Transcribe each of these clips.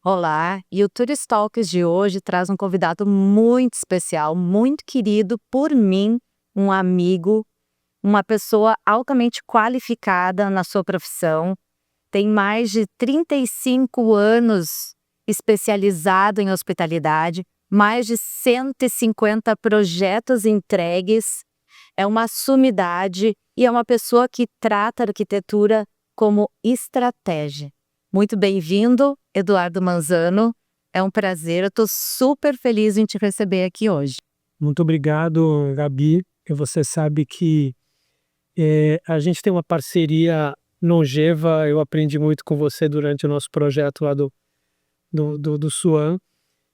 Olá, e o Tourist Talks de hoje traz um convidado muito especial, muito querido por mim, um amigo, uma pessoa altamente qualificada na sua profissão, tem mais de 35 anos especializado em hospitalidade, mais de 150 projetos entregues, é uma sumidade e é uma pessoa que trata a arquitetura como estratégia. Muito bem-vindo, Eduardo Manzano. É um prazer, eu estou super feliz em te receber aqui hoje. Muito obrigado, Gabi. E você sabe que a gente tem uma parceria longeva. Eu aprendi muito com você durante o nosso projeto lá do Suan.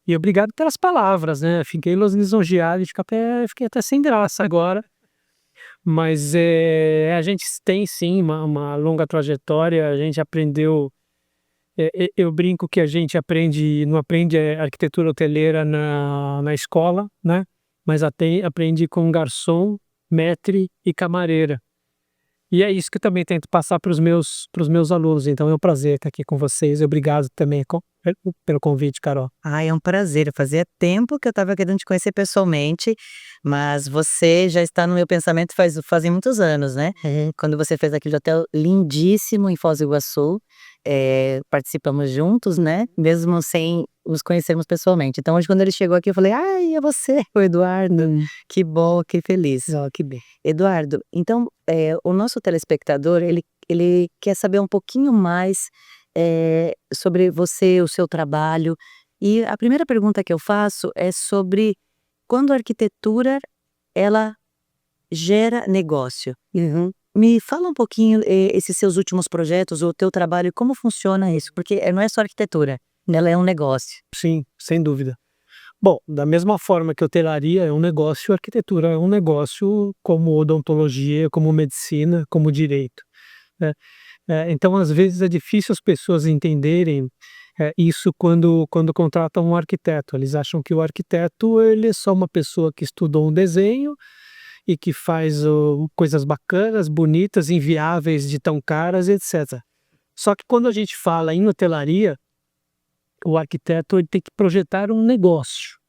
E obrigado pelas palavras, né? Fiquei lisonjeado e fiquei até sem graça agora. Mas a gente tem sim uma longa trajetória. A gente aprendeu. Eu brinco que a gente não aprende arquitetura hoteleira na escola, né? Mas até aprende com garçom, maître e camareira. E é isso que eu também tento passar para os meus alunos. Então é um prazer estar aqui com vocês. Obrigado também pelo convite, Carol. É um prazer. Fazia tempo que eu estava querendo te conhecer pessoalmente, mas você já está no meu pensamento fazem muitos anos, né? Quando você fez aquele hotel lindíssimo em Foz do Iguaçu, participamos juntos, né? Mesmo sem nos conhecermmos pessoalmente. Então, hoje, quando ele chegou aqui, eu falei: ai, é você, o Eduardo. Que bom, que feliz. Que bem. Eduardo, então, o nosso telespectador, ele quer saber um pouquinho mais sobre você, o seu trabalho. E a primeira pergunta que eu faço é sobre quando a arquitetura, ela gera negócio. Me fala um pouquinho, esses seus últimos projetos, o teu trabalho, como funciona isso? Porque não é só arquitetura, ela é um negócio. Sim, sem dúvida. Bom, da mesma forma que hotelaria é um negócio, arquitetura é um negócio, como odontologia, como medicina, como direito, né? Então, às vezes, é difícil as pessoas entenderem isso quando contratam um arquiteto. Eles acham que o arquiteto ele é só uma pessoa que estudou um desenho e que faz coisas bacanas, bonitas, inviáveis de tão caras, etc. Só que quando a gente fala em hotelaria, o arquiteto ele tem que projetar um negócio.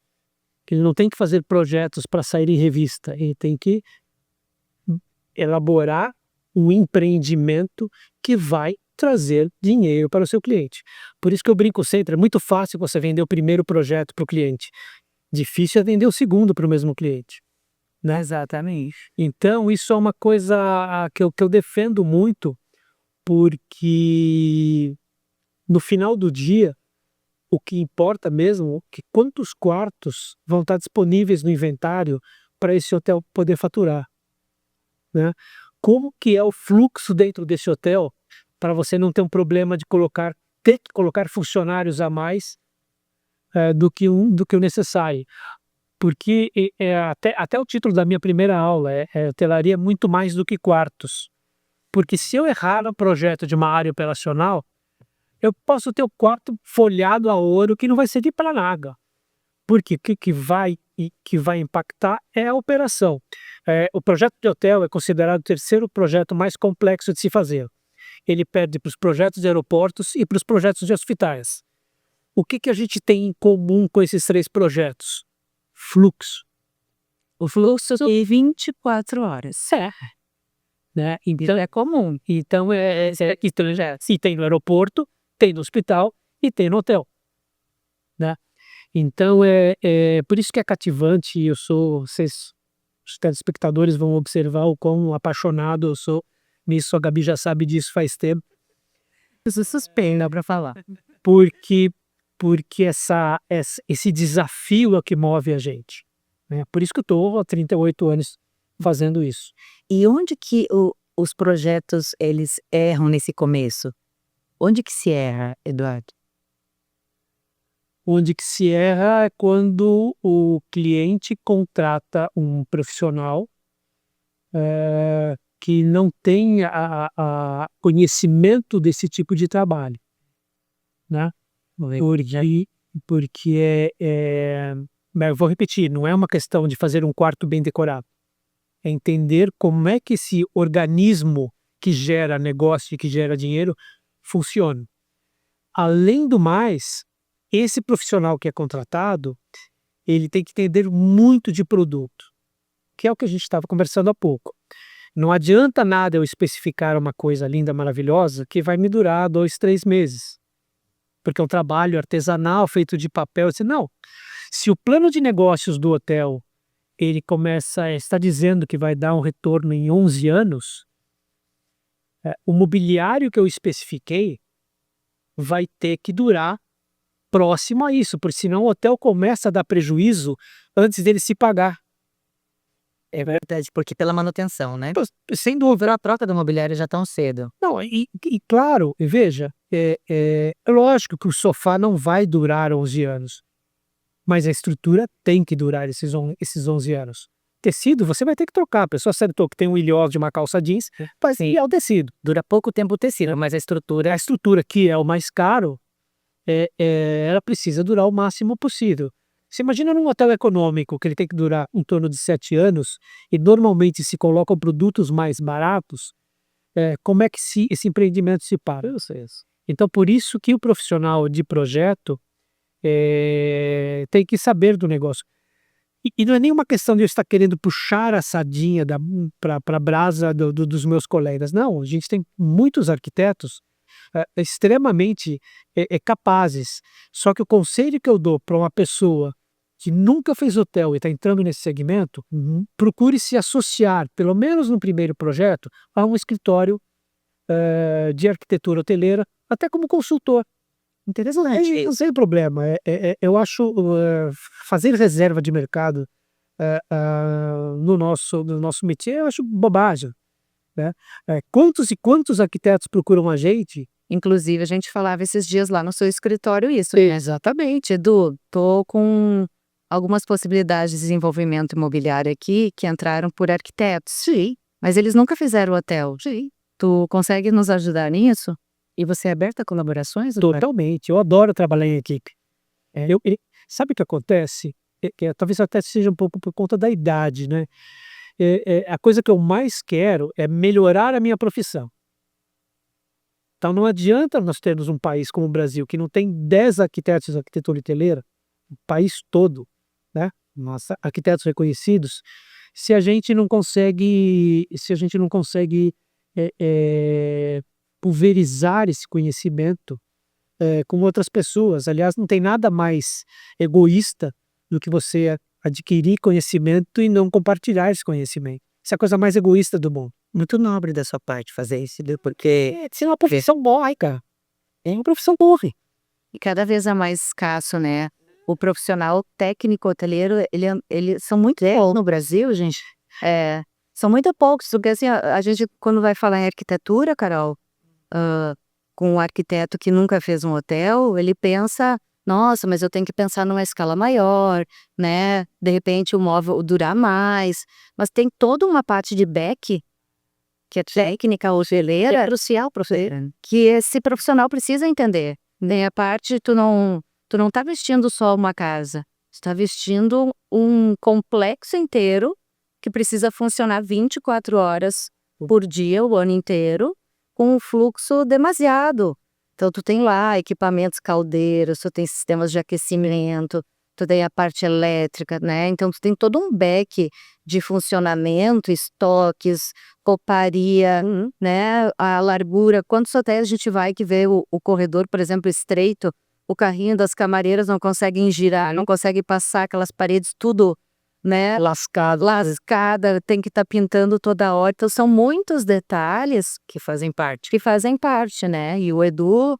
Ele não tem que fazer projetos para sair em revista, ele tem que elaborar um empreendimento que vai trazer dinheiro para o seu cliente. Por isso que eu brinco sempre, é muito fácil você vender o primeiro projeto para o cliente. Difícil é vender o segundo para o mesmo cliente, né? Exatamente. Então, isso é uma coisa que eu defendo muito, porque no final do dia, o que importa mesmo é que quantos quartos vão estar disponíveis no inventário para esse hotel poder faturar, né? Como que é o fluxo dentro desse hotel para você não ter um problema de ter que colocar funcionários a mais do que o necessário. Porque até o título da minha primeira aula hotelaria muito mais do que quartos. Porque se eu errar no projeto de uma área operacional, eu posso ter o quarto folhado a ouro que não vai servir para nada. Porque o que vai impactar é a operação. O projeto de hotel é considerado o terceiro projeto mais complexo de se fazer. Ele perde para os projetos de aeroportos e para os projetos de hospitais. O que a gente tem em comum com esses três projetos? Fluxo. O fluxo de 24 horas. Né? Então, Então, é comum. então se tem no aeroporto, tem no hospital e tem no hotel, né? Então, por isso que é cativante. Os telespectadores vão observar o quão apaixonado eu sou nisso. A Gabi já sabe disso faz tempo. Eu sou suspeita para falar. Porque esse desafio é o que move a gente, né? Por isso que eu estou há 38 anos fazendo isso. E onde que os projetos, eles erram nesse começo? Onde que se erra, Eduardo? Onde que se erra é quando o cliente contrata um profissional que não tem conhecimento desse tipo de trabalho, né? Porque eu vou repetir, não é uma questão de fazer um quarto bem decorado. É entender como é que esse organismo que gera negócio e que gera dinheiro funciona. Além do mais, esse profissional que é contratado, ele tem que entender muito de produto, que é o que a gente estava conversando há pouco. Não adianta nada eu especificar uma coisa linda, maravilhosa, que vai me durar 2, 3 meses. Porque é um trabalho artesanal, feito de papel. Não, se o plano de negócios do hotel, ele está dizendo que vai dar um retorno em 11 anos, o mobiliário que eu especifiquei vai ter que durar próximo a isso, porque senão o hotel começa a dar prejuízo antes dele se pagar. É verdade, porque pela manutenção, né? Sem dúvida. Pela troca do mobiliário já tão cedo. Não, e claro, veja, é lógico que o sofá não vai durar 11 anos, mas a estrutura tem que durar esses 11 anos. Tecido, você vai ter que trocar. A pessoa acertou que tem um ilhós de uma calça jeans, vai enfiar o tecido. Dura pouco tempo o tecido, mas a estrutura... A estrutura, que é o mais caro, ela precisa durar o máximo possível. Você imagina num hotel econômico que ele tem que durar em torno de 7 anos e normalmente se colocam produtos mais baratos, como é que esse empreendimento se para? Então, por isso que o profissional de projeto tem que saber do negócio. E não é nenhuma questão de eu estar querendo puxar a sardinha para a brasa dos meus colegas. Não, a gente tem muitos arquitetos extremamente capazes. Só que o conselho que eu dou para uma pessoa que nunca fez hotel e está entrando nesse segmento, procure se associar, pelo menos no primeiro projeto, a um escritório de arquitetura hoteleira, até como consultor. Interessante. Não tem problema. Eu acho fazer reserva de mercado no nosso métier, eu acho bobagem. Né? Quantos e quantos arquitetos procuram a gente? Inclusive, a gente falava esses dias lá no seu escritório isso. Exatamente. Edu, tô com algumas possibilidades de desenvolvimento imobiliário aqui que entraram por arquitetos. Sim. Mas eles nunca fizeram hotel. Sim. Tu consegue nos ajudar nisso? E você é aberta a colaborações? Totalmente. Eu adoro trabalhar em equipe. Sabe o que acontece? Talvez até seja um pouco por conta da idade, né? A coisa que eu mais quero é melhorar a minha profissão. Então não adianta nós termos um país como o Brasil, que não tem 10 arquitetos de arquitetura hoteleira, o país todo, né? Nossa, arquitetos reconhecidos, se a gente não consegue pulverizar esse conhecimento com outras pessoas. Aliás, não tem nada mais egoísta do que você adquirir conhecimento e não compartilhar esse conhecimento. Isso é a coisa mais egoísta do mundo. Muito nobre da sua parte fazer isso, porque... Isso é uma profissão boa, cara. É uma profissão boa. E cada vez é mais escasso, né? O profissional técnico hoteleiro, ele são muito poucos no Brasil, gente. São muito poucos, porque assim, a gente quando vai falar em arquitetura, Carol, com um arquiteto que nunca fez um hotel, ele pensa, nossa, mas eu tenho que pensar numa escala maior, né? De repente o móvel durar mais, mas tem toda uma parte de back, que é técnica hoteleira, crucial para você. que esse profissional precisa entender. Né? A parte, tu não tá vestindo só uma casa, tu tá vestindo um complexo inteiro que precisa funcionar 24 horas por dia, o ano inteiro, com um fluxo demasiado. Então tu tem lá equipamentos caldeiros, tu tem sistemas de aquecimento, tu tem a parte elétrica, né? Então tu tem todo um back de funcionamento, estoques, coparia, né? A largura. Quantos hotéis a gente vai que vê o corredor, por exemplo, estreito, o carrinho das camareiras não conseguem girar, não consegue passar aquelas paredes tudo, né? Lascada, tem que estar pintando toda hora. Então são muitos detalhes Que fazem parte. né? E o Edu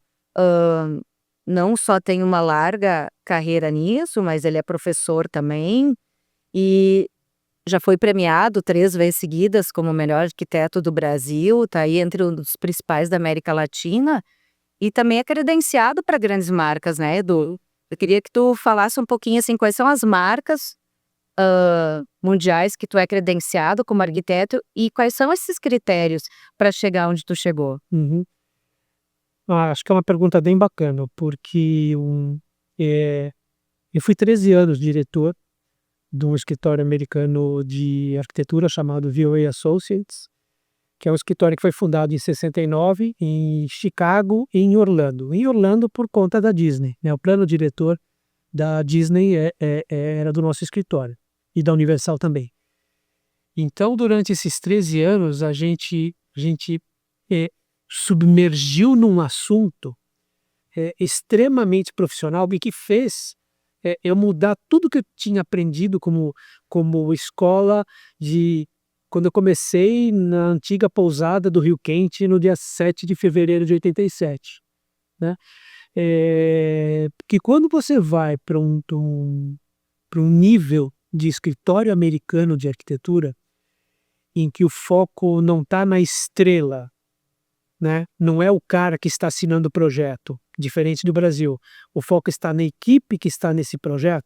não só tem uma larga carreira nisso, mas ele é professor também e já foi premiado 3 vezes seguidas como o melhor arquiteto do Brasil, tá aí entre os principais da América Latina e também é credenciado para grandes marcas, né, Edu? Eu queria que tu falasse um pouquinho assim, quais são as marcas mundiais que tu é credenciado como arquiteto e quais são esses critérios para chegar onde tu chegou? Acho que é uma pergunta bem bacana, porque eu fui 13 anos diretor de um escritório americano de arquitetura chamado VOA Associates, que é um escritório que foi fundado em 69 em Chicago e em Orlando. Em Orlando por conta da Disney, né? O plano diretor da Disney era do nosso escritório e da Universal também. Então, durante esses 13 anos, a gente submergiu num assunto extremamente profissional e que fez eu mudar tudo que eu tinha aprendido como escola quando eu comecei na antiga pousada do Rio Quente no dia 7 de fevereiro de 87, né? Porque quando você vai para um nível de escritório americano de arquitetura, em que o foco não está na estrela, né? Não é o cara que está assinando o projeto, diferente do Brasil. O foco está na equipe que está nesse projeto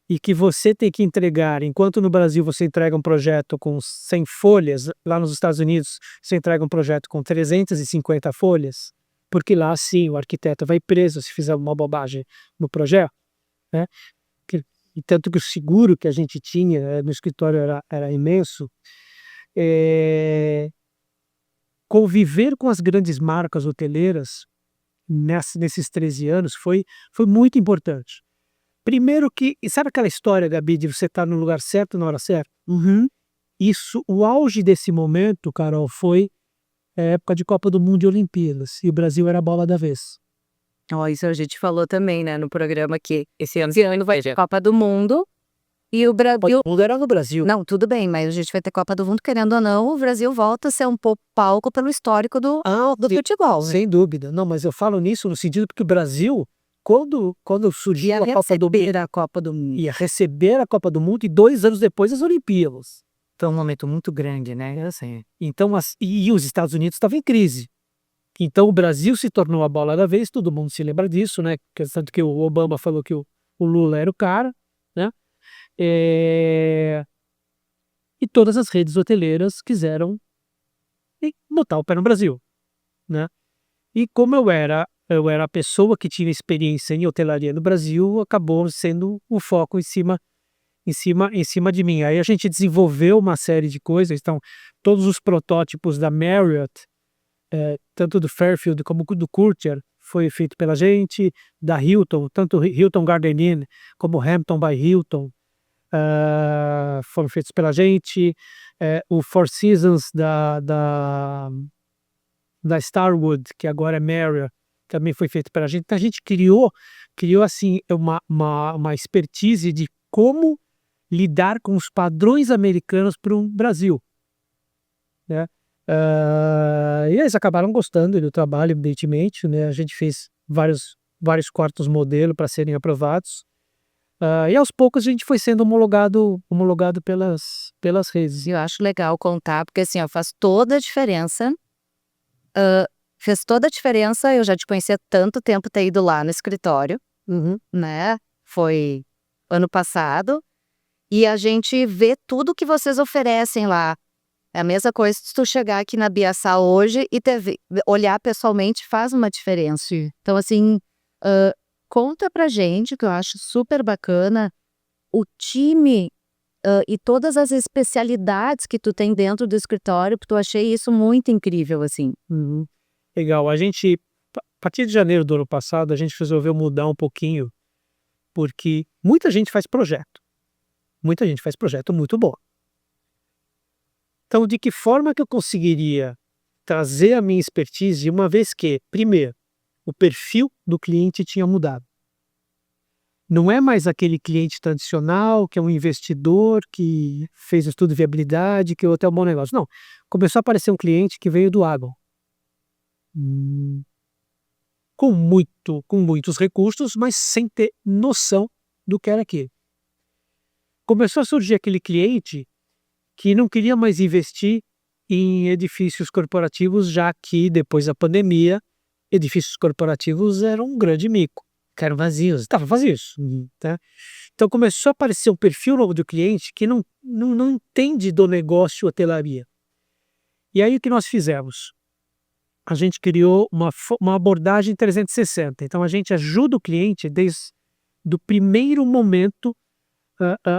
e que você tem que entregar, enquanto no Brasil você entrega um projeto com 100 folhas, lá nos Estados Unidos você entrega um projeto com 350 folhas, porque lá sim o arquiteto vai preso se fizer uma bobagem no projeto, né? E tanto que o seguro que a gente tinha no escritório era imenso. Conviver com as grandes marcas hoteleiras nesses 13 anos foi muito importante. Primeiro que, sabe aquela história, Gabi, de você estar no lugar certo na hora certa? O auge desse momento, Carol, foi a época de Copa do Mundo e Olimpíadas, e o Brasil era a bola da vez. Isso a gente falou também, né, no programa que esse ano vai ter Copa do Mundo e o Brasil... O mundo era no Brasil. Não, tudo bem, mas a gente vai ter Copa do Mundo, querendo ou não, o Brasil volta a ser um pouco palco pelo histórico do futebol. Né? Sem dúvida. Não, mas eu falo nisso no sentido que o Brasil, quando surgiu a Copa do Mundo, ia receber a Copa do Mundo e 2 anos depois as Olimpíadas. Foi um momento muito grande, né? Assim, Então, e os Estados Unidos estavam em crise. Então o Brasil se tornou a bola da vez, todo mundo se lembra disso, né? Tanto que o Obama falou que o Lula era o cara, né? E todas as redes hoteleiras quiseram botar o pé no Brasil, né? E como eu era a pessoa que tinha experiência em hotelaria no Brasil, acabou sendo o foco em cima de mim. Aí a gente desenvolveu uma série de coisas. Então, todos os protótipos da Marriott, tanto do Fairfield como do Courtyard, foi feito pela gente, da Hilton, tanto Hilton Garden Inn como Hampton by Hilton, foram feitos pela gente. O Four Seasons da Starwood, que agora é Marriott, também foi feito pela gente. Então a gente criou assim uma expertise de como lidar com os padrões americanos para o Brasil, né? E eles acabaram gostando do trabalho, evidentemente, né? A gente fez vários quartos modelo para serem aprovados. E aos poucos a gente foi sendo homologado pelas redes. Eu acho legal contar, porque assim, faz toda a diferença. Fez toda a diferença, eu já te conhecia há tanto tempo ter ido lá no escritório, né? Foi ano passado. E a gente vê tudo que vocês oferecem lá. É a mesma coisa se tu chegar aqui na Biaçá hoje e olhar pessoalmente faz uma diferença. Então, assim, conta pra gente, que eu acho super bacana, o time e todas as especialidades que tu tem dentro do escritório, porque eu achei isso muito incrível, assim. Legal. A partir de janeiro do ano passado, a gente resolveu mudar um pouquinho, porque muita gente faz projeto. Muita gente faz projeto muito bom. Então, de que forma que eu conseguiria trazer a minha expertise, uma vez que, primeiro, o perfil do cliente tinha mudado. Não é mais aquele cliente tradicional, que é um investidor, que fez estudo de viabilidade, que o hotel é um bom negócio. Não. Começou a aparecer um cliente que veio do agro. Com muitos recursos, mas sem ter noção do que era aquilo. Começou a surgir aquele cliente que não queria mais investir em edifícios corporativos, já que depois da pandemia, edifícios corporativos eram um grande mico. Ficaram vazios. Estavam vazios. Tá? Então começou a aparecer um perfil novo do cliente que não entende do negócio hotelaria. E aí o que nós fizemos? A gente criou uma abordagem 360. Então a gente ajuda o cliente desde o primeiro momento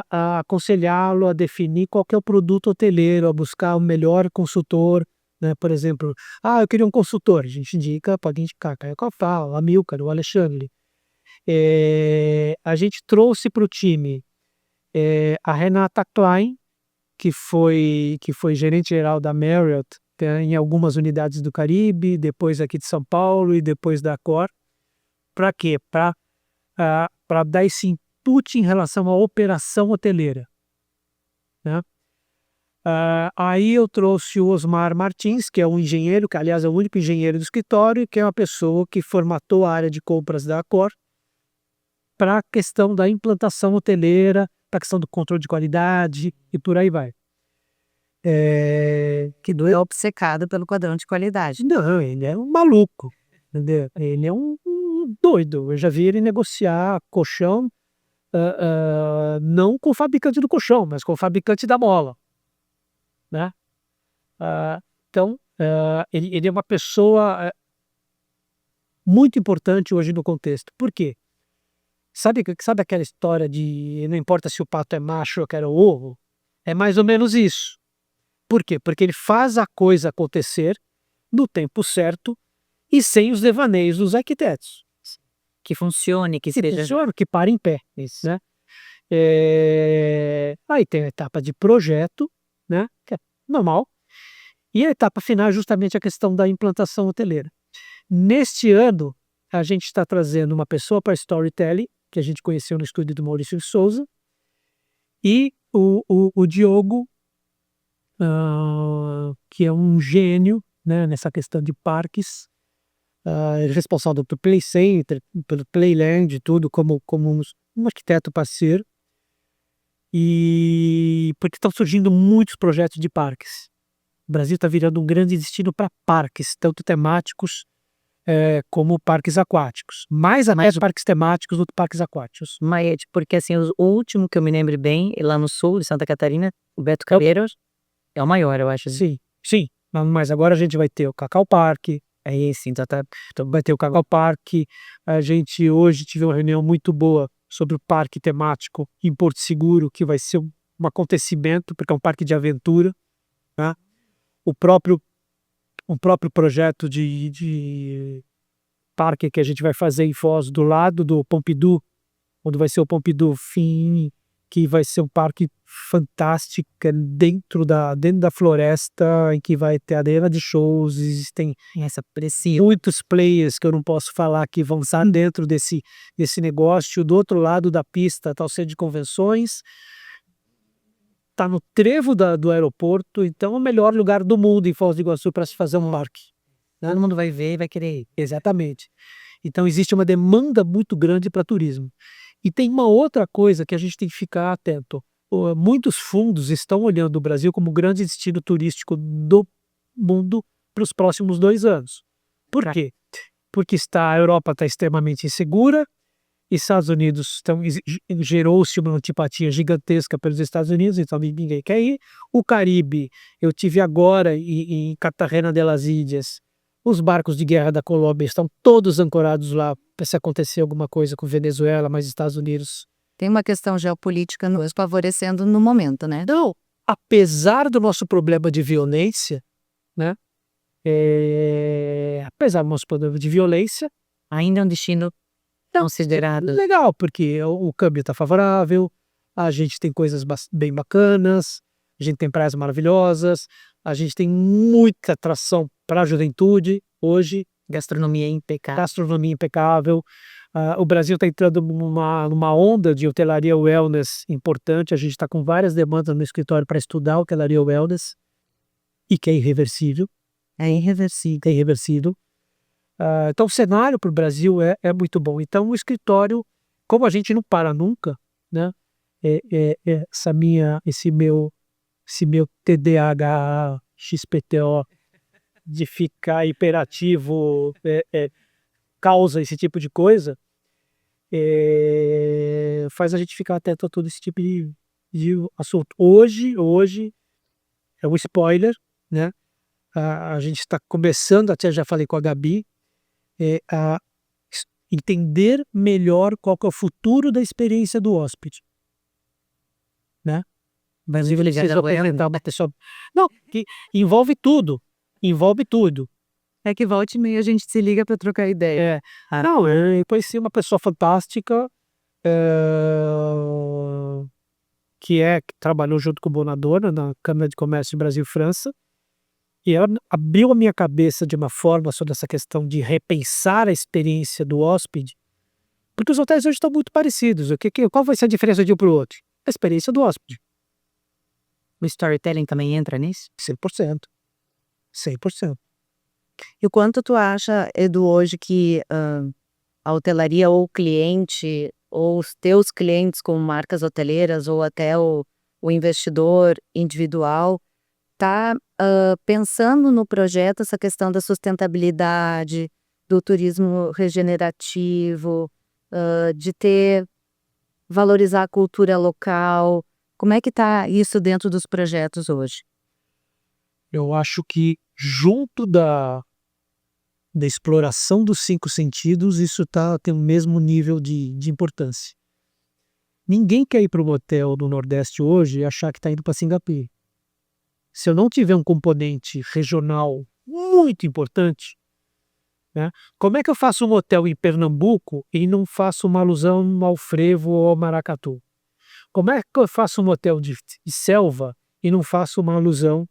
a aconselhá-lo a definir qual que é o produto hoteleiro, a buscar o melhor consultor, né? Por exemplo, eu queria um consultor, a gente pode indicar Caio Cofal, o Amilcar, o Alexandre. A gente trouxe para o time a Renata Klein, que foi gerente geral da Marriott, em algumas unidades do Caribe, depois aqui de São Paulo e depois da Accor. Para quê? Para dar esse input em relação à operação hoteleira, né? Aí eu trouxe o Osmar Martins, que é um engenheiro, que aliás é o único engenheiro do escritório, que é uma pessoa que formatou a área de compras da Accor para a questão da implantação hoteleira, para a questão do controle de qualidade e por aí vai. Que é obcecado pelo quadrão de qualidade. Não, ele é um maluco, entendeu? Ele é um doido. Eu já vi ele negociar colchão, não com o fabricante do colchão, mas com o fabricante da mola, né? Então, ele é uma pessoa muito importante hoje no contexto. Por quê? Sabe aquela história de não importa se o pato é macho ou quer o ovo? É mais ou menos isso. Por quê? Porque ele faz a coisa acontecer no tempo certo e sem os devaneios dos arquitetos. Que funcione, que seja... funcione, que pare em pé. Isso. Né? Aí tem a etapa de projeto, né? Que é normal, e a etapa final é justamente a questão da implantação hoteleira. Neste ano, a gente está trazendo uma pessoa para storytelling, que a gente conheceu no estúdio do Maurício de Souza, e o Diogo, que é um gênio, né, nessa questão de parques, ele é responsável pelo Play Center, pelo Playland, tudo, como um arquiteto parceiro, e porque estão surgindo muitos projetos de parques. O Brasil está virando um grande destino para parques, tanto temáticos como parques aquáticos. Mais parques temáticos do que parques aquáticos. Mas, porque assim, o último que eu me lembro bem, lá no sul de Santa Catarina, o Beto Carreiros, é o maior, eu acho. Sim. Mas agora a gente vai ter o Cacau Parque. É esse, então vai ter o Cacau Parque. A gente hoje tive uma reunião muito boa sobre o parque temático em Porto Seguro, que vai ser um acontecimento, porque é um parque de aventura, né? O próprio projeto de parque que a gente vai fazer em Foz, do lado do Pompidou, onde vai ser o Pompidou Fim, que vai ser um parque fantástico dentro da floresta, em que vai ter arena de shows, existem muitos players que eu não posso falar que vão estar dentro desse negócio. Do outro lado da pista está o centro de convenções, está no trevo do aeroporto, então é o melhor lugar do mundo em Foz do Iguaçu para se fazer um parque. Todo mundo vai ver e vai querer ir. Exatamente. Então existe uma demanda muito grande para turismo. E tem uma outra coisa que a gente tem que ficar atento. Muitos fundos estão olhando o Brasil como grande destino turístico do mundo para os próximos 2 anos. Por quê? Porque a Europa está extremamente insegura, Estados Unidos gerou-se uma antipatia gigantesca pelos Estados Unidos, então ninguém quer ir. O Caribe, eu tive agora em Cartagena de las Indias, os barcos de guerra da Colômbia estão todos ancorados lá para se acontecer alguma coisa com Venezuela, mas Estados Unidos... Tem uma questão geopolítica nos favorecendo no momento, né? Não, apesar do nosso problema de violência, né? Apesar do nosso problema de violência, ainda é um destino considerado legal, porque o câmbio está favorável, a gente tem coisas bem bacanas, a gente tem praias maravilhosas, a gente tem muita atração para a juventude hoje. Gastronomia impecável. O Brasil está entrando numa onda de hotelaria wellness importante. A gente está com várias demandas no escritório para estudar hotelaria wellness, e que é irreversível. Então o cenário para o Brasil é muito bom. Então o escritório, como a gente não para nunca, né? Esse meu TDAH, XPTO, de ficar hiperativo, causa esse tipo de coisa, faz a gente ficar atento a todo esse tipo de assunto. Hoje é um spoiler, né? A gente está começando, até já falei com a Gabi, a entender melhor qual que é o futuro da experiência do hóspede. Brasil ligado Preciso apresentar uma pessoa. Não, que envolve tudo. Envolve tudo. É que volta e meia a gente se liga para trocar ideia. Não, eu conheci uma pessoa fantástica que trabalhou junto com o Bonadona na Câmara de Comércio Brasil e França, e ela abriu a minha cabeça de uma forma sobre essa questão de repensar a experiência do hóspede, porque os hotéis hoje estão muito parecidos. Qual vai ser a diferença de um para o outro? A experiência do hóspede. O storytelling também entra nisso? 100%. 100%. E o quanto tu acha, Edu, hoje que a hotelaria ou o cliente, ou os teus clientes como marcas hoteleiras, ou até o investidor individual, tá pensando no projeto essa questão da sustentabilidade, do turismo regenerativo, de valorizar a cultura local? Como é que está isso dentro dos projetos hoje? Eu acho que junto da exploração dos 5 sentidos, isso tem o mesmo nível de importância. Ninguém quer ir para um hotel no Nordeste hoje e achar que está indo para Singapura. Se eu não tiver um componente regional muito importante, né? Como é que eu faço um hotel em Pernambuco e não faço uma alusão ao frevo ou ao maracatu? Como é que eu faço um hotel de selva e não faço uma alusão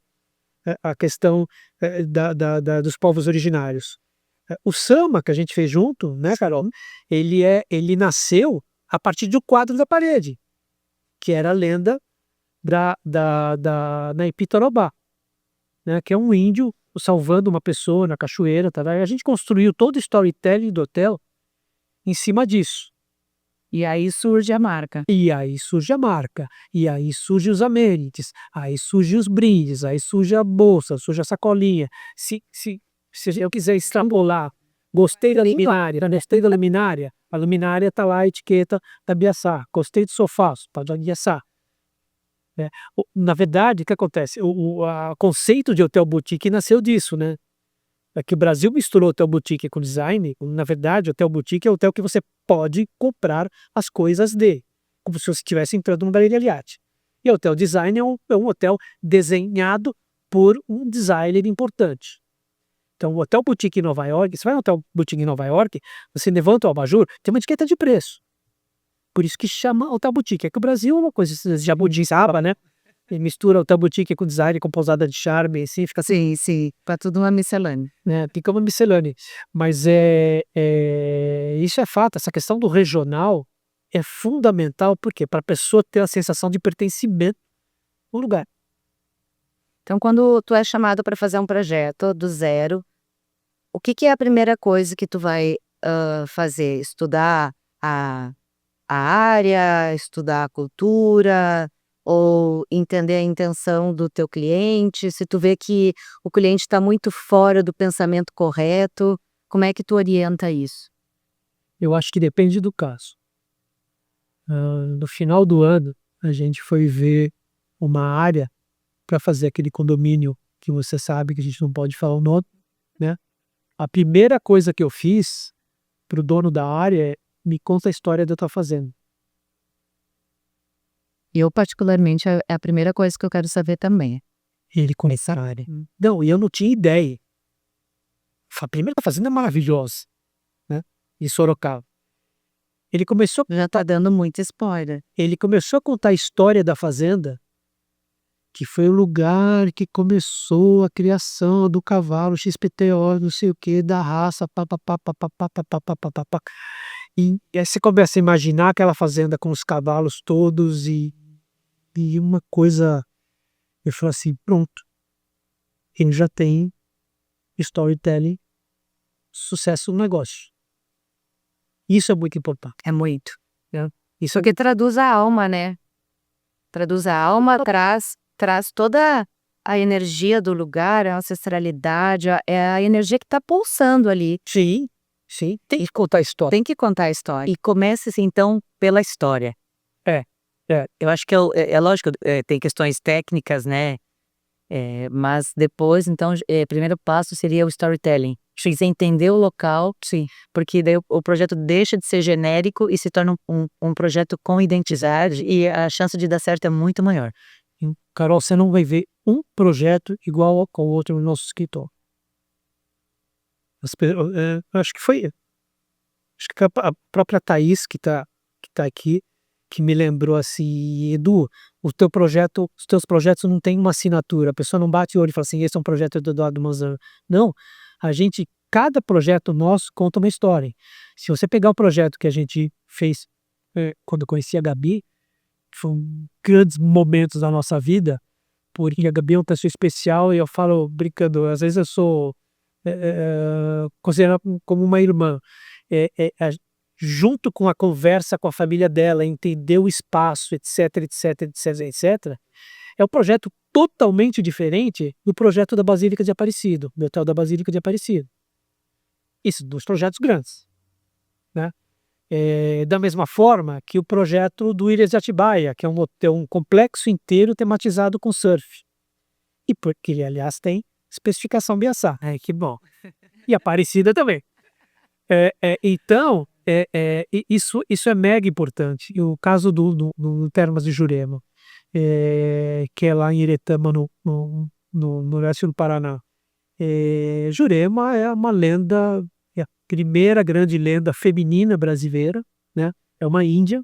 à questão dos povos originários? O samba que a gente fez junto, né, Carol? Ele nasceu a partir de um quadro da parede, que era a lenda da Naipi-Torobá, né, que é um índio salvando uma pessoa na cachoeira. Tá? A gente construiu todo o storytelling do hotel em cima disso. E aí surge a marca. E aí surge a marca. E aí surgem os amenities. Aí surgem os brindes. Aí surge a bolsa, surge a sacolinha. Se eu quiser extrapolar, gostei da luminária, a luminária está lá a etiqueta da Biaçá. Gostei do sofá, da Biaçá. Na verdade, o que acontece? O conceito de hotel boutique nasceu disso, né? É que o Brasil misturou hotel boutique com design. Na verdade, hotel boutique é o hotel que você pode comprar as coisas como se você estivesse entrando numa galeria Liat. E o hotel design é um hotel desenhado por um designer importante. Então, o hotel boutique em Nova York, você vai no hotel boutique em Nova York, você levanta o abajur, tem uma etiqueta de preço. Por isso que chama hotel boutique. É que o Brasil é uma coisa jabudizaba, né? E mistura hotel boutique com design, com pousada de charme, assim, fica assim. Sim, para tudo uma miscelânea. Né? Fica uma miscelânea. Mas isso é fato. Essa questão do regional é fundamental, porque para a pessoa ter a sensação de pertencimento no lugar. Então, quando tu é chamado para fazer um projeto do zero, o que é a primeira coisa que tu vai fazer? Estudar a área, estudar a cultura, ou entender a intenção do teu cliente? Se tu vê que o cliente está muito fora do pensamento correto, como é que tu orienta isso? Eu acho que depende do caso. No final do ano, a gente foi ver uma área para fazer aquele condomínio que você sabe que a gente não pode falar o nome, né? A primeira coisa que eu fiz para o dono da área é: me conta a história da tua fazenda. Eu, particularmente, é a primeira coisa que eu quero saber também. Ele começou a área. Não, e eu não tinha ideia. A primeira fazenda é maravilhosa, né? Em Sorocaba. Ele começou. Já tá dando muito spoiler. Ele começou a contar a história da fazenda, que foi o lugar que começou a criação do cavalo XPTO, não sei o que, da raça, E aí você começa a imaginar aquela fazenda com os cavalos todos e uma coisa. Eu falo assim: pronto, ele já tem storytelling, sucesso no negócio. Isso é muito importante. É muito. Isso aqui traduz a alma, né? Traduz a alma, traz toda a energia do lugar, a ancestralidade, é a energia que está pulsando ali. Sim, tem que contar a história. Tem que contar a história. E começa-se, então, pela história. Eu acho que é lógico, tem questões técnicas, né? Mas depois, então, o primeiro passo seria o storytelling. Você entender o local, sim, porque daí o projeto deixa de ser genérico e se torna um projeto com identidade, e a chance de dar certo é muito maior. Carol, você não vai ver um projeto igual ao outro no nosso escritório. Acho que foi. Acho que a própria Thaís, que tá aqui, que me lembrou assim, Edu, os teus projetos não têm uma assinatura, a pessoa não bate o olho e fala assim, esse é um projeto do Eduardo Manzano. Não, cada projeto nosso conta uma história. Se você pegar o projeto que a gente fez quando eu conheci a Gabi, foram grandes momentos da nossa vida, porque a Gabi é uma pessoa especial e eu falo brincando, às vezes eu sou considerado como uma irmã. Junto com a conversa com a família dela, entender o espaço, etc, etc, etc, etc, é um projeto totalmente diferente do projeto da Basílica de Aparecido, do Hotel da Basílica de Aparecido. Isso, dos projetos grandes, né? Da mesma forma que o projeto do Ilhas de Atibaia, que é um complexo inteiro tematizado com surf. E porque ele, aliás, tem especificação BSA. Que bom. E Aparecida também. Então, isso é mega importante. E o caso do Termas de Jurema, que é lá em Iretama, no leste do Paraná. Jurema é uma lenda, é a primeira grande lenda feminina brasileira, né? É uma índia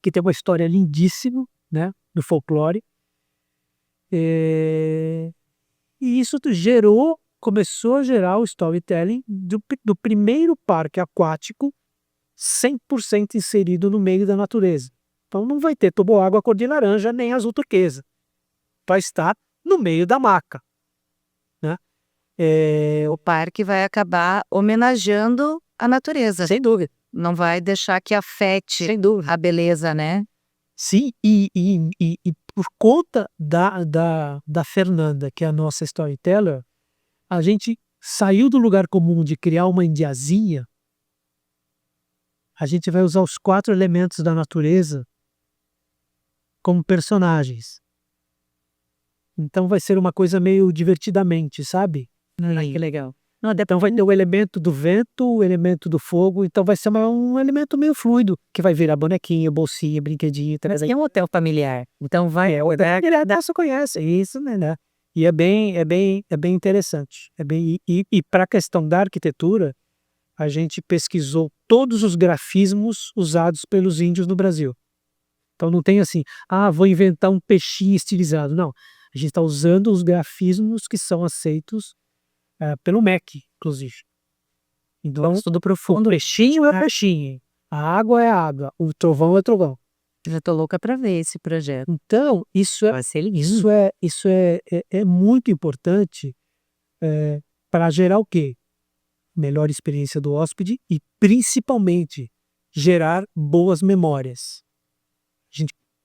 que tem uma história lindíssima, né? Do folclore. E isso começou a gerar o storytelling do primeiro parque aquático 100% inserido no meio da natureza. Então não vai ter toboágua cor de laranja nem azul turquesa. Vai estar no meio da maca, né? O parque vai acabar homenageando a natureza. Sem dúvida. Não vai deixar que afete Sem dúvida. a beleza, né? Sim, e por conta da Fernanda, que é a nossa storyteller, a gente saiu do lugar comum de criar uma indiazinha. A gente vai usar os 4 elementos da natureza como personagens. Então vai ser uma coisa meio divertidamente, sabe? Que legal. Então vai ter o elemento do vento, o elemento do fogo, então vai ser um elemento meio fluido, que vai virar bonequinho, bolsinha, brinquedinho. Mas é um hotel familiar, então vai... Você conhece, isso, né? E é bem interessante. E para a questão da arquitetura, a gente pesquisou todos os grafismos usados pelos índios no Brasil. Então não tem assim, vou inventar um peixinho estilizado. Não, a gente está usando os grafismos que são aceitos pelo MEC, inclusive. Então, tudo profundo. O peixinho é peixinho, a água é água, o trovão é trovão. Já tô louca para ver esse projeto. Então, Vai ser lindo. isso é muito importante para gerar o quê? Melhor experiência do hóspede e, principalmente, gerar boas memórias.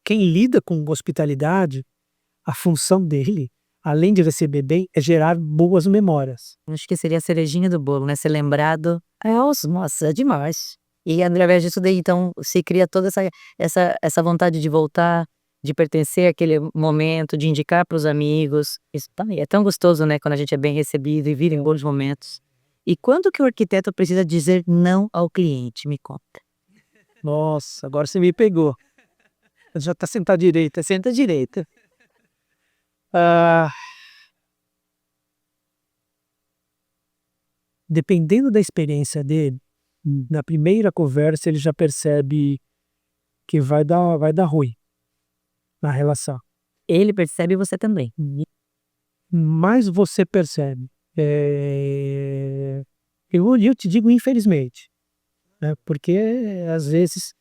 Quem lida com hospitalidade, a função dele, além de receber bem, é gerar boas memórias. Acho que seria a cerejinha do bolo, né? Ser lembrado. Nossa, é demais. E através disso daí, então, se cria toda essa vontade de voltar, de pertencer àquele momento, de indicar para os amigos. Isso também é tão gostoso, né? Quando a gente é bem recebido e vive em bons momentos. E quando que o arquiteto precisa dizer não ao cliente? Me conta. Nossa, agora você me pegou. Já está sentado direito. Senta direito. Dependendo da experiência dele, na primeira conversa ele já percebe que vai dar ruim na relação. Ele percebe e você também. Mas você percebe. Eu te digo infelizmente, né? Porque às vezes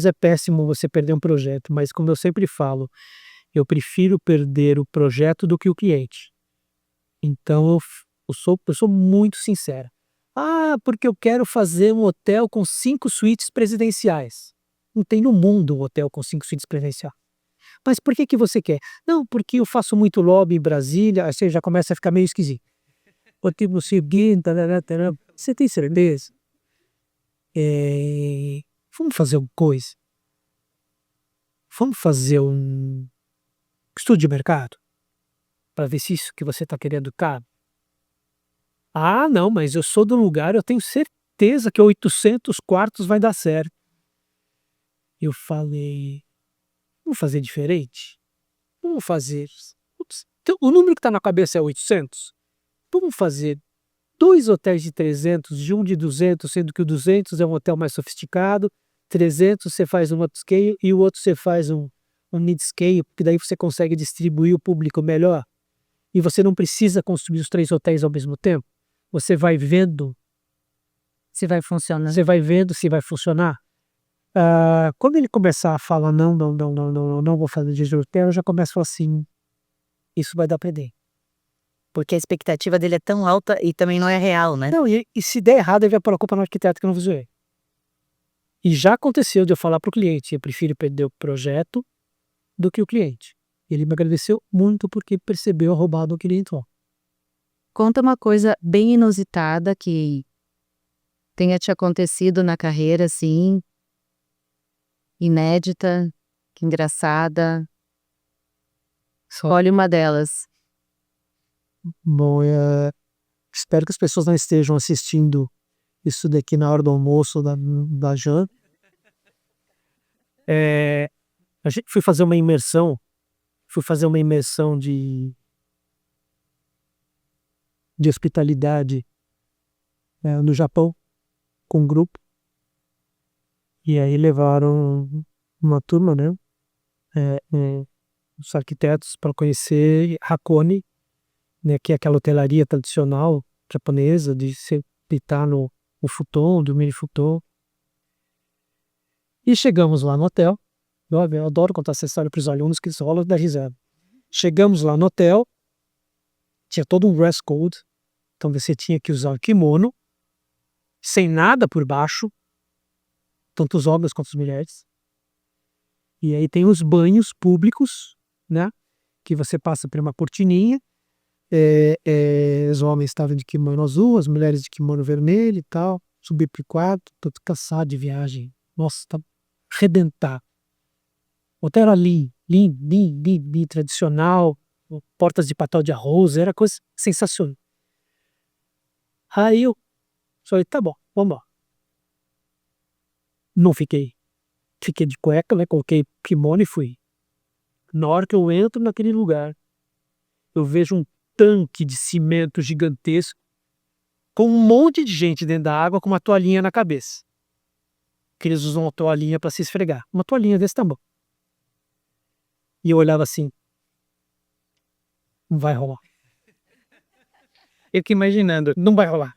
é péssimo você perder um projeto, mas como eu sempre falo, eu prefiro perder o projeto do que o cliente. Então eu sou muito sincera. Porque eu quero fazer um hotel com 5 suítes presidenciais. Não tem no mundo um hotel com 5 suítes presidenciais. Mas por que você quer? Não, porque eu faço muito lobby em Brasília, aí você já começa a ficar meio esquisito. O tipo seguinte, você tem certeza? Vamos fazer uma coisa. Vamos fazer um estudo de mercado para ver se isso que você está querendo cabe. Não, mas eu sou do lugar, eu tenho certeza que 800 quartos vai dar certo. Eu falei, vamos fazer diferente? vamos fazer, o número que está na cabeça é 800, vamos fazer 2 hotéis de 300 e um de 200, sendo que o 200 é um hotel mais sofisticado, 300 você faz um upscale e o outro você faz um mid-scale, porque daí você consegue distribuir o público melhor. E você não precisa construir os 3 hotéis ao mesmo tempo. Você vai vendo Se vai funcionar. Você vai vendo se vai funcionar. Quando ele começar a falar não vou fazer de hotel, eu já começo a falar assim, isso vai dar perder. Porque a expectativa dele é tão alta e também não é real, né? Não, e se der errado, ele vai pôr a culpa no arquiteto que eu não visuei. E já aconteceu de eu falar para o cliente, eu prefiro perder o projeto do que o cliente. Ele me agradeceu muito porque percebeu a roubada que ele entrou. Conta uma coisa bem inusitada que tenha te acontecido na carreira, assim, inédita, que engraçada. Escolhe uma delas. Bom, espero que as pessoas não estejam assistindo isso daqui na hora do almoço da janta. A gente fui fazer uma imersão de hospitalidade no Japão, com um grupo. E aí levaram uma turma, né? Os arquitetos para conhecer Hakone, né, que é aquela hotelaria tradicional japonesa de se deitar no futon, dormir no futon. E chegamos lá no hotel. Eu adoro contar essa história para os alunos que eles rolam da risada. Chegamos lá no hotel, tinha todo um dress code, então você tinha que usar o kimono, sem nada por baixo, tanto os homens quanto as mulheres. E aí tem os banhos públicos, né, que você passa por uma cortininha. Os homens estavam de kimono azul, as mulheres de kimono vermelho e tal. Subi pro quarto, tô cansado de viagem. Nossa, tá arrebentar. O hotel era lindo, tradicional, portas de papel de arroz, era coisa sensacional. Aí eu falei, tá bom, vamos lá. Não fiquei de cueca, né? Coloquei kimono e fui. Na hora que eu entro naquele lugar, eu vejo um tanque de cimento gigantesco com um monte de gente dentro da água com uma toalhinha na cabeça. Que eles usam uma toalhinha para se esfregar. Uma toalhinha desse tamanho. E eu olhava assim, não vai rolar. Eu fico imaginando. Não vai rolar.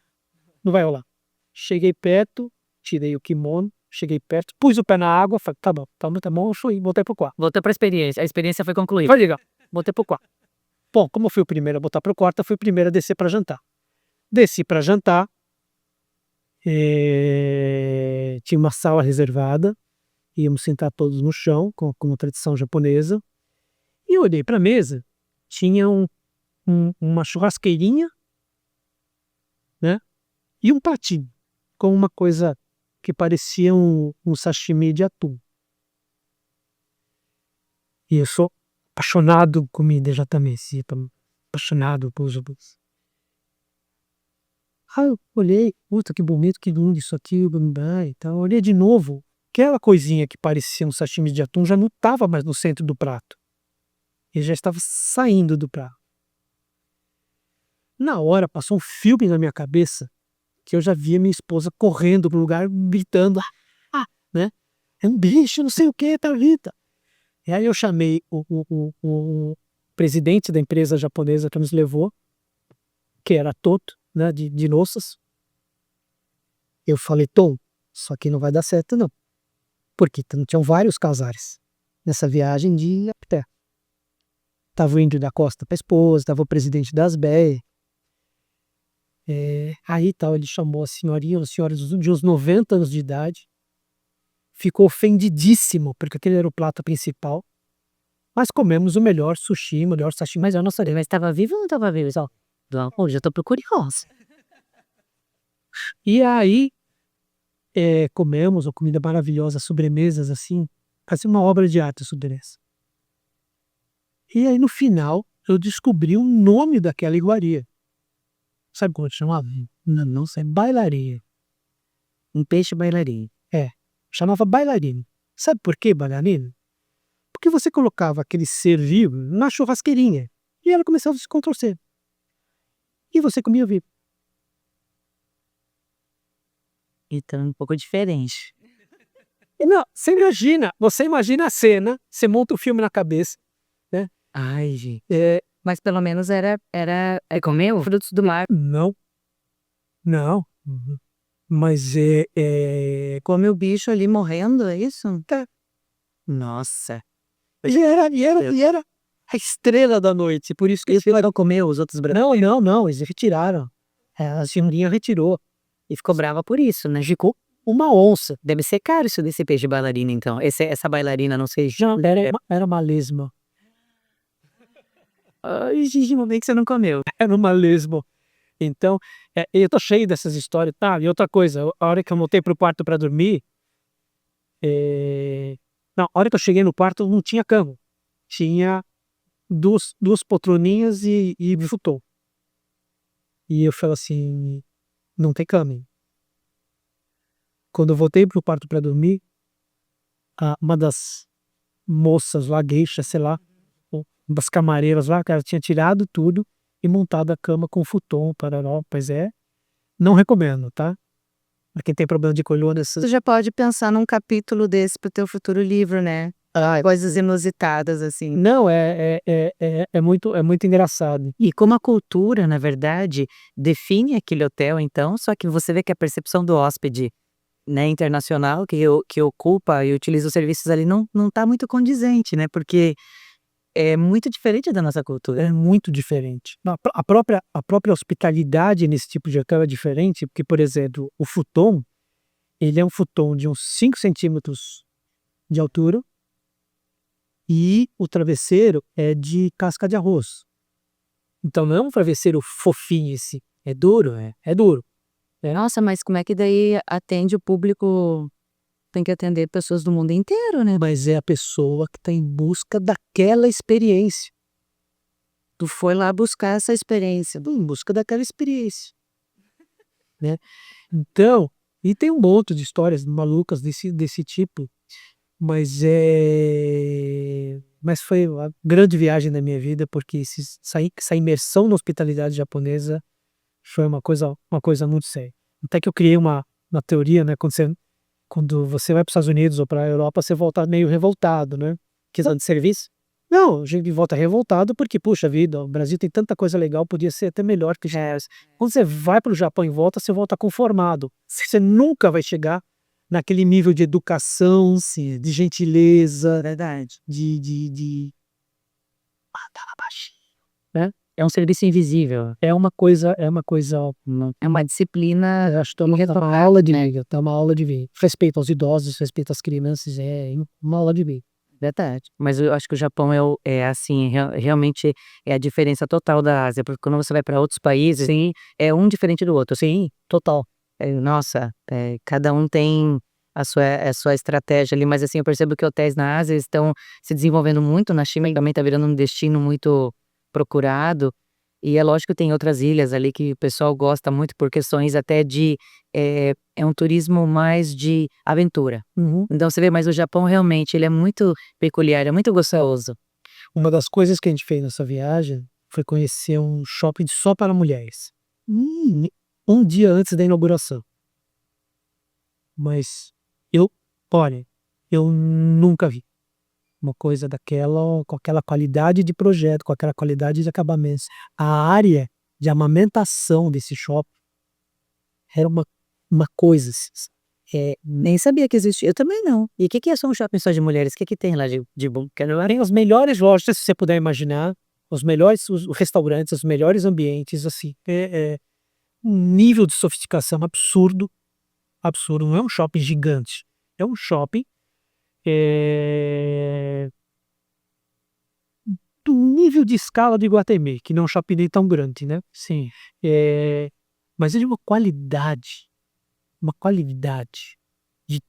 Cheguei perto, tirei o kimono, cheguei perto, pus o pé na água, falei, tá bom, eu fui, voltei pro quarto. Voltou pra experiência. A experiência foi concluída. Foi legal, voltei pro quarto. Bom, como eu fui o primeiro a voltar pro quarto, eu fui o primeiro a descer para jantar. Desci para jantar, tinha uma sala reservada, íamos sentar todos no chão, como tradição japonesa, e eu olhei para a mesa, tinha uma churrasqueirinha, né, e um pratinho, com uma coisa que parecia um sashimi de atum. E eu sou apaixonado por comida japonesa, apaixonado por japonês. Eu olhei, puta que bonito, que lindo isso aqui, e tal. Olhei de novo, aquela coisinha que parecia um sashimi de atum já não estava mais no centro do prato. Ele já estava saindo do prato. Na hora passou um filme na minha cabeça que eu já via minha esposa correndo pro lugar, gritando, né? É um bicho, não sei o que, tá vida. E aí eu chamei o presidente da empresa japonesa que nos levou, que era Toto, né, de louças. Eu falei, Tom, isso aqui não vai dar certo não. Porque tinham vários casais nessa viagem de pé. Tava o índio da Costa pra esposa, tava o presidente das BEA. Aí tal, ele chamou a senhorinha, uma senhora de uns 90 anos de idade. Ficou ofendidíssimo, porque aquele era o prato principal. Mas comemos o melhor sushi, o melhor sashimi. Mas eu não sabia, mas estava vivo ou não estava vivo? Só, já tô curiosa. E aí, comemos uma comida maravilhosa, sobremesas assim. Fazia uma obra de arte a sobremesa. E aí, no final, eu descobri o nome daquela iguaria. Sabe como chamava? Não sei, bailaria. Um peixe bailarino. Chamava bailarino. Sabe por que bailarino? Porque você colocava aquele ser vivo na churrasqueirinha e ela começava a se contorcer. E você comia vivo. Então, um pouco diferente. E não, você imagina a cena, você monta o filme na cabeça. Ai, gente. Mas pelo menos comeu frutos do mar. Não. Mas Come o bicho ali morrendo, é isso? Nossa. e era a estrela da noite, por isso que Isso não comeu os outros brancos? Não, eles retiraram. A senhorinha retirou. E ficou brava por isso, né? Ficou uma onça. Deve ser caro isso desse peixe bailarina, então. Essa bailarina, não sei. Era uma lesma. Ai, gente, ainda bem que você não comeu. Era uma lesma. Então, eu tô cheio dessas histórias. E outra coisa, a hora que eu voltei pro quarto para dormir, não, a hora que eu cheguei no quarto não tinha cama. Tinha duas poltroninhas e futon. E eu falei assim, não tem cama. Quando eu voltei pro quarto para dormir, uma das moças lá, geisha, sei lá, das camareiras lá, cara, tinha tirado tudo e montado a cama com futon, pararó. Pois não recomendo, tá? Pra quem tem problema de coluna, Tu já pode pensar num capítulo desse pro teu futuro livro, né? Coisas inusitadas, assim. Não, é muito engraçado. E como a cultura, na verdade, define aquele hotel, então, só que você vê que a percepção do hóspede, né, internacional, que ocupa e utiliza os serviços ali, não tá muito condizente, né? Porque é muito diferente da nossa cultura. É muito diferente. A própria hospitalidade nesse tipo de hotel é diferente, porque, por exemplo, o futon, ele é um futon de uns 5 centímetros de altura e o travesseiro é de casca de arroz. Então não é um travesseiro fofinho esse, é duro, é duro. Nossa, mas como é que daí atende o público? Tem que atender pessoas do mundo inteiro, né? Mas é a pessoa que está em busca daquela experiência. Tu foi lá buscar essa experiência. Em busca daquela experiência. Né? Então, e tem um monte de histórias malucas desse tipo, mas foi a grande viagem da minha vida, porque essa imersão na hospitalidade japonesa foi uma coisa muito séria. Até que eu criei uma teoria, né, quando você vai para os Estados Unidos ou para a Europa, você volta meio revoltado, né? Questão de serviço? Não, a gente volta revoltado porque, puxa vida, o Brasil tem tanta coisa legal, podia ser até melhor que quando você vai para o Japão e volta, você volta conformado. Você nunca vai chegar naquele nível de educação, de gentileza, Verdade. de mandar baixinho, né? É um serviço invisível. É uma coisa, É uma disciplina. acho que é uma aula de vida, é uma aula de vida. Respeito aos idosos, respeito às crianças, é uma aula de vida. Verdade. Mas eu acho que o Japão é assim, realmente é a diferença total da Ásia, porque quando você vai para outros países, Sim, é um diferente do outro. sim, total. Nossa, cada um tem a sua estratégia ali, mas assim, eu percebo que hotéis na Ásia estão se desenvolvendo muito, na China também está virando um destino muito procurado, e é lógico que tem outras ilhas ali que o pessoal gosta muito por questões até de, é um turismo mais de aventura. Uhum. Então você vê, mas o Japão realmente, ele é muito peculiar, é muito gostoso. Uma das coisas que a gente fez nessa viagem foi conhecer um shopping só para mulheres. Um dia antes da inauguração. Mas eu nunca vi uma coisa daquela, com aquela qualidade de projeto, com aquela qualidade de acabamentos. A área de amamentação desse shopping era uma coisa, Nem sabia que existia, eu também não. E o que é só um shopping só de mulheres? O que tem lá de bom? tem as melhores lojas, se você puder imaginar, os melhores os restaurantes, os melhores ambientes, assim, um nível de sofisticação absurdo, não é um shopping gigante, é um shopping do nível de escala do Iguatemi, que não é um shopping nem tão grande, né? Sim. Mas é de uma qualidade de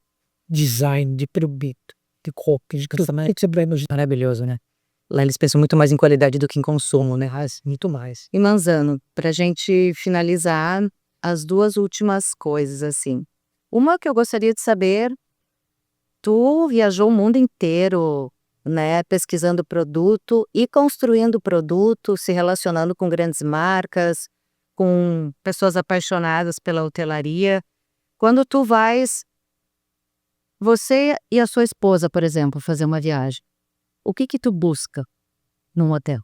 design, de produto, de cópia, de tudo. Tem que ser Maravilhoso, né? Lá eles pensam muito mais em qualidade do que em consumo, né? muito mais. E Manzano, pra gente finalizar, as duas últimas coisas, assim. Uma que eu gostaria de saber, tu viajou o mundo inteiro, né, pesquisando produto e construindo produto, se relacionando com grandes marcas, com pessoas apaixonadas pela hotelaria. Quando tu vais, você e a sua esposa, por exemplo, fazer uma viagem, o que tu busca num hotel?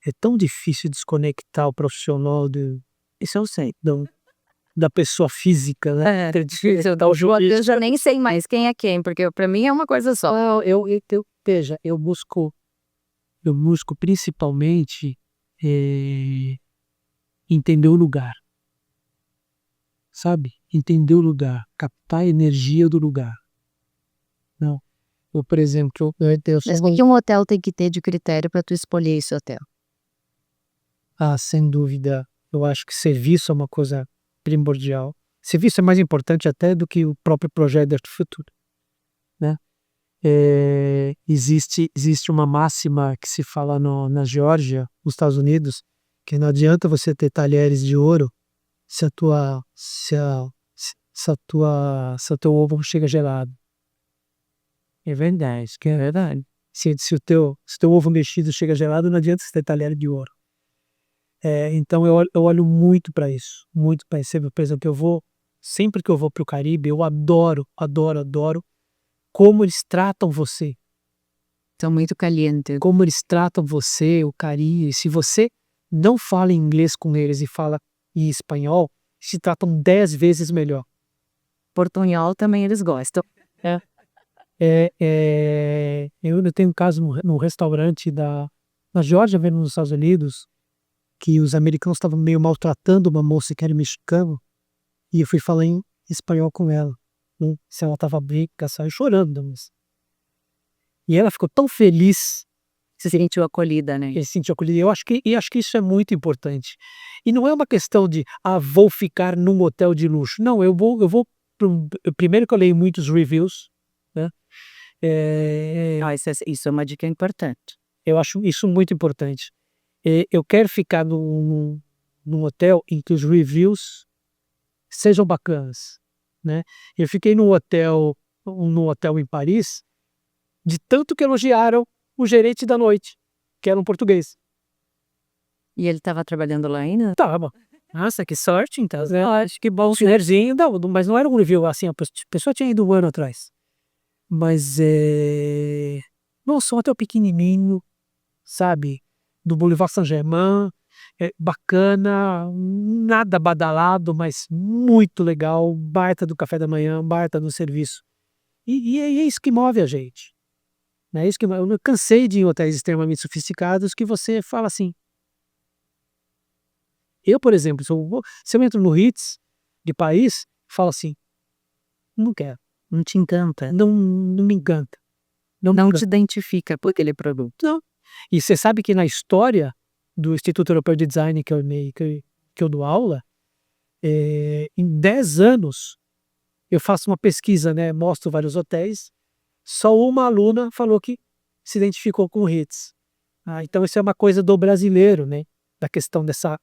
É tão difícil desconectar o profissional Isso eu sei. da pessoa física, né? É difícil, eu já nem sei mais quem é quem, porque pra mim é uma coisa só. Não, veja, eu busco principalmente entender o lugar, sabe? Entender o lugar, captar a energia do lugar. Não, eu, por exemplo, Mas o que um hotel tem que ter de critério para tu escolher esse hotel? sem dúvida, eu acho que serviço é uma coisa primordial. Serviço é mais importante até do que o próprio projeto do futuro, né? Existe uma máxima que se fala na Geórgia, nos Estados Unidos, que não adianta você ter talheres de ouro se o teu ovo não chega gelado. É verdade, que é verdade. Se o teu ovo mexido chega gelado, não adianta você ter talher de ouro. Então eu olho muito para isso, muito para isso. Por exemplo, sempre que eu vou para o Caribe, eu adoro como eles tratam você. São muito calientes. Como eles tratam você, o Caribe. Se você não fala inglês com eles e fala em espanhol, se tratam 10 vezes melhor. Portunhol também eles gostam. Eu tenho um caso num restaurante na Geórgia, vendo nos Estados Unidos, que os americanos estavam meio maltratando uma moça que era mexicana, e eu fui falar em espanhol com ela. Se ela estava bem, ela saiu chorando da moça. E ela ficou tão feliz. Se sentiu acolhida, né? Se sentiu acolhida. Eu acho que isso é muito importante. E não é uma questão de, vou ficar num hotel de luxo. Não, eu vou primeiro que eu leio muitos reviews, né? Isso é uma dica importante. Eu acho isso muito importante. Eu quero ficar num hotel em que os reviews sejam bacanas, né? Eu fiquei num hotel em Paris, de tanto que elogiaram o gerente da noite, que era um português. E ele estava trabalhando lá ainda? Tava. Nossa, que sorte, então. Acho que bom. Senhorzinho, mas não era um review assim, a pessoa tinha ido um ano atrás. Mas nossa, um hotel pequenininho, sabe? Do Boulevard Saint-Germain, bacana, nada badalado, mas muito legal, baita do café da manhã, baita do serviço. E é isso que move a gente. É isso que eu cansei de ir em hotéis extremamente sofisticados que você fala assim. Eu, por exemplo, se eu entro no Ritz de Paris, falo assim, não quero. Não te encanta. Não me encanta. Não te identifica por aquele produto. Não. E você sabe que na história do Instituto Europeu de Design que eu dou aula, em 10 anos eu faço uma pesquisa, né? Mostro vários hotéis, só uma aluna falou que se identificou com o Ritz. Então isso é uma coisa do brasileiro, né? Da questão dessa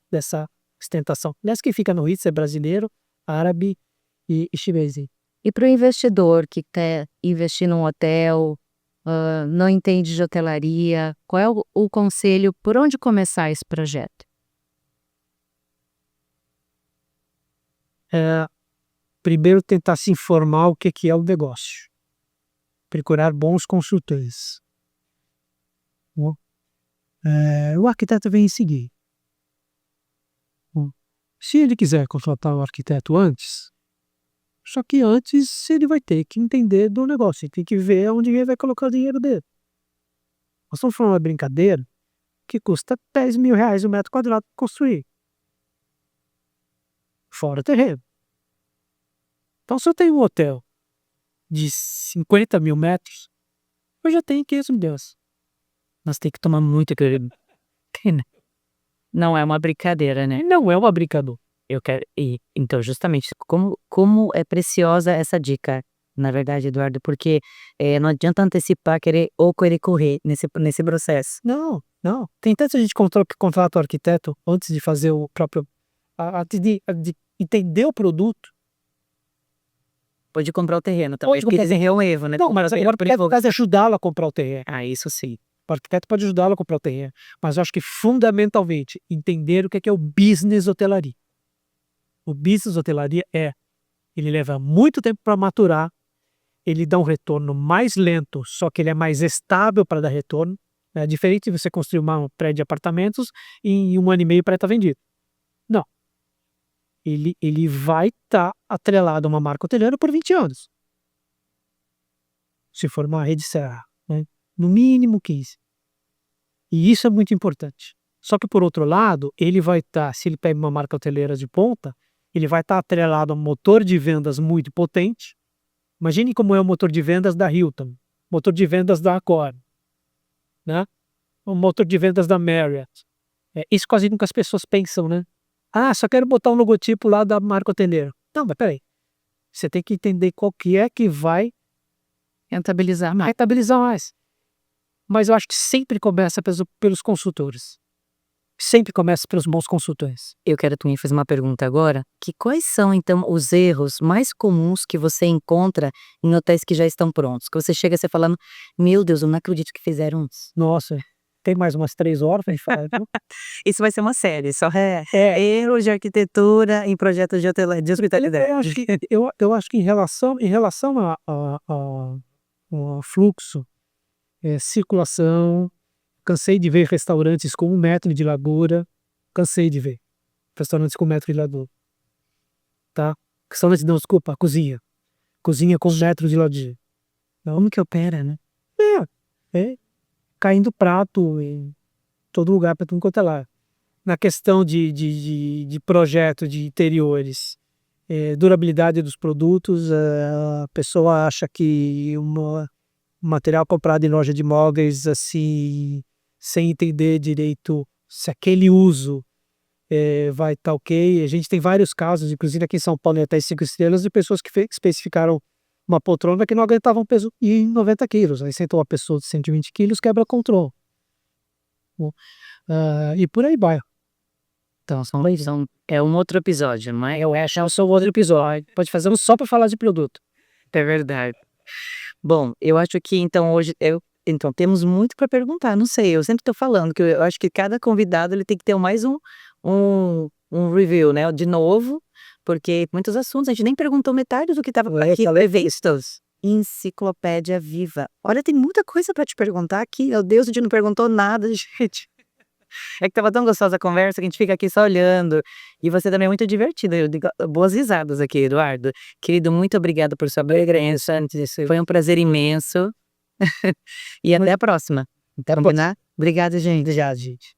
ostentação. Aliás, quem fica no Ritz é brasileiro, árabe e chinês. E para o investidor que quer investir num hotel, não entende de hotelaria, qual é o conselho, por onde começar esse projeto? Primeiro tentar se informar o que é o negócio. Procurar bons consultores. O arquiteto vem em seguir. Se ele quiser contratar o arquiteto antes, só que antes ele vai ter que entender do negócio, ele tem que ver onde ele vai colocar o dinheiro dele. Nós estamos falando de uma brincadeira que custa 10 mil reais o metro quadrado para construir. Fora o terreno. Então, se eu tenho um hotel de 50 mil metros, eu já tenho 500 milhões. Nós temos que tomar muito cuidado. Não é uma brincadeira, né? Não é uma brincadeira. Então, justamente, como é preciosa essa dica, na verdade, Eduardo, porque não adianta antecipar, querer correr nesse processo. Não. Tem tanta gente que contrata o arquiteto antes de fazer o próprio... de entender o produto. Pode comprar o terreno também, Pode porque comprar- desenhar um erro, né? Não, mas agora o arquiteto pode ajudá-lo a comprar o terreno. Ah, isso sim. O arquiteto pode ajudá-lo a comprar o terreno. Mas eu acho que fundamentalmente entender o que é o business hotelaria. O business hotelaria ele leva muito tempo para maturar, ele dá um retorno mais lento, só que ele é mais estável para dar retorno. É diferente de você construir um prédio de apartamentos e em 1 ano e meio para estar vendido. Não. Ele vai estar atrelado a uma marca hoteleira por 20 anos. Se for uma rede Serra, né? No mínimo 15. E isso é muito importante. Só que, por outro lado, ele vai estar, se ele pega uma marca hoteleira de ponta, ele vai estar atrelado a um motor de vendas muito potente. Imagine como é o motor de vendas da Hilton, motor de vendas da Accor, né? O motor de vendas da Marriott. Isso quase nunca as pessoas pensam, né? Ah, só quero botar um logotipo lá da marca hoteleira. Não, mas peraí. Você tem que entender qual que é que vai Rentabilizar mais. rentabilizar mais. Mas eu acho que sempre começa pelos consultores. Sempre começa pelos bons consultores. Eu quero também fazer uma pergunta agora, que quais são, então, os erros mais comuns que você encontra em hotéis que já estão prontos? Que você chega você falando, meu Deus, eu não acredito que fizeram isso. Nossa, tem mais umas 3 horas pra gente falar, viu? Isso vai ser uma série, só erros de arquitetura em projetos de hospitalidade. Eu acho que em relação ao fluxo, circulação, cansei de ver restaurantes com 1 metro de largura, cansei de ver restaurantes com 1 metro de largura, tá? Restaurante não, desculpa, cozinha com 1 metro de largura. Como que opera, né? Caindo prato em todo lugar, para tudo quanto é lá. Na questão de projeto de interiores, durabilidade dos produtos, a pessoa acha que um material comprado em loja de imóveis, assim, sem entender direito se aquele uso vai estar ok. A gente tem vários casos, inclusive aqui em São Paulo, em hotéis 5 estrelas, de pessoas que especificaram uma poltrona que não aguentava um peso em 90 quilos. Aí sentou uma pessoa de 120 quilos, quebra controle. E por aí vai. Então, é um outro episódio, não é? Eu acho que é só outro episódio. Pode fazer um só para falar de produto. É verdade. Bom, eu acho que então hoje então temos muito para perguntar, não sei, eu sempre estou falando que eu acho que cada convidado ele tem que ter mais um review, né, de novo, porque muitos assuntos, a gente nem perguntou metade do que estava aqui previstos. Enciclopédia Viva. Olha, tem muita coisa para te perguntar aqui, meu Deus, a gente não perguntou nada, gente. É que tava tão gostosa a conversa que a gente fica aqui só olhando. E você também é muito divertido. Eu digo boas risadas aqui, Eduardo. Querido, muito obrigada por sua presença. Foi um prazer imenso. E até a próxima. Combinar? Obrigada, gente. Já, gente.